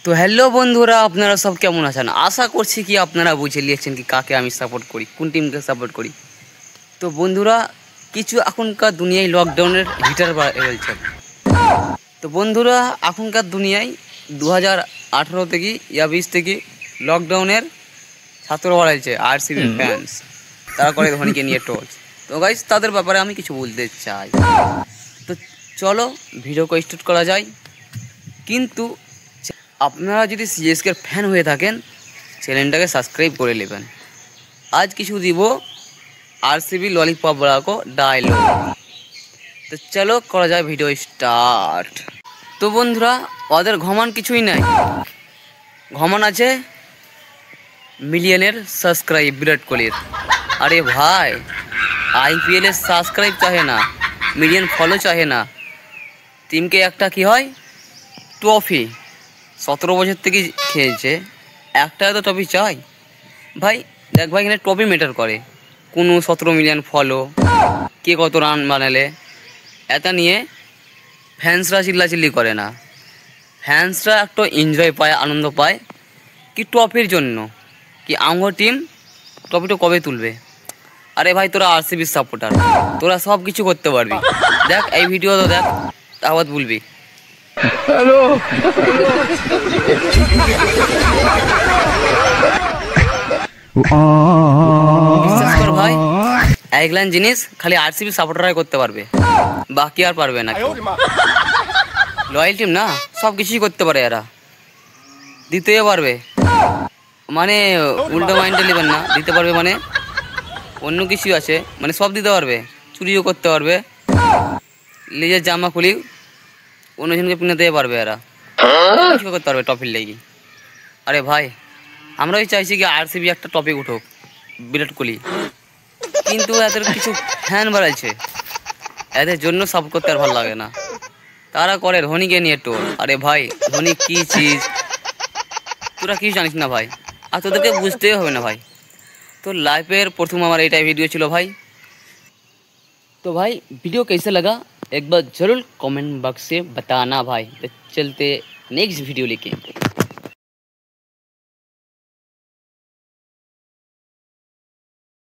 তো হ্যালো বন্ধুরা, আপনারা সব কেমন আছেন? আশা করছি কি আপনারা বুঝে নিয়েছেন কি কাকে আমি সাপোর্ট করি, কোন টিমকে সাপোর্ট করি। তো বন্ধুরা, কিছু এখনকার দুনিয়ায় লকডাউনের হিটার বলছে। তো বন্ধুরা, এখনকার দুনিয়ায় 2018 থেকে 20 থেকে লকডাউনের ছাত্র বাড়াইছে আরসিবি ফ্যান্স, তারা করে ধোনিকে নিয়ে টোলস। তো গাইস, তাদের ব্যাপারে আমি কিছু বলতে চাই। তো চলো ভিডিওকে স্টার্ট করা যায়। কিন্তু আপনারা যদি সিএসকের ফ্যান হয়ে থাকেন, চ্যানেলটাকে সাবস্ক্রাইব করে নেবেন। আজ কিছু দিব আরসিবি ললিপপ বড়াকো ডায়লগ। তো চলো করা যায় ভিডিও স্টার্ট। তো বন্ধুরা, ওদের ঘমান কিছুই নাই, ঘমান আছে মিলিয়নের সাবস্ক্রাইব বিরাট কোহলির। আরে ভাই, আইপিএলের সাবস্ক্রাইব চাহে না, মিলিয়ন ফলো চাহে না, টিমকে একটা কি হয় ট্রফি। 17 বছর থেকে খেলছে, একটা তো ট্রফি চাই ভাই। দেখ ভাই, এখানে ট্রফি ম্যাটার করে, কোনো 17 মিলিয়ন ফলো, কে কত রান বানালে, এটা নিয়ে ফ্যান্সরা চিল্লাচিল্লি করে না। ফ্যান্সরা একটু এনজয় পায়, আনন্দ পায় কি ট্রফির জন্য, কি আমার টিম ট্রফিটা কবে তুলবে। আরে ভাই, তোরা আরসিবির সাপোর্টার, তোরা সব কিছু করতে পারবি। দেখ এই ভিডিও তো দেখ, তাহলে বলবি হ্যালো। বিশ্বাস কর ভাই, এক লাইন জিনিস খালি আরসিবি সাপোর্টাররাই করতে পারবে, বাকি আর পারবে না। লয়াল টিম না, সব কিছুই করতে পারে এরা, দিতেও পারবে। মানে উল্টো মাইন্ডে নেবেন না, দিতে পারবে মানে অন্য কিছু আছে, মানে সব দিতে পারবে, চুরিও করতে পারবে, নিজের জামা খুলি অন্যজনকে পিনে দিতে পারবে, এরা কিছু করতে পারবে টপির লেগে। আরে ভাই, আমরাই চাইছি কি আরসিবি একটা টপিক উঠুক, বিরাট কোহলি। কিন্তু এদের কিছু ফ্যান বাড়াইছে, এদের জন্য সাপোর্ট করতে আর ভালো লাগে না, তারা করে ধোনিকে নিয়ে টোল। আরে ভাই, ধোনি কি চিজ তোরা কিছু জানিস না ভাই, আর তোদেরকে বুঝতেই হবে না ভাই। তো লাইফের প্রথম আমার এইটাই ভিডিও ছিল ভাই। तो भाई वीडियो कैसा लगा एक बार ज़रूर कमेंट बॉक्स से बताना भाई। तो चलते नेक्स्ट वीडियो लेके।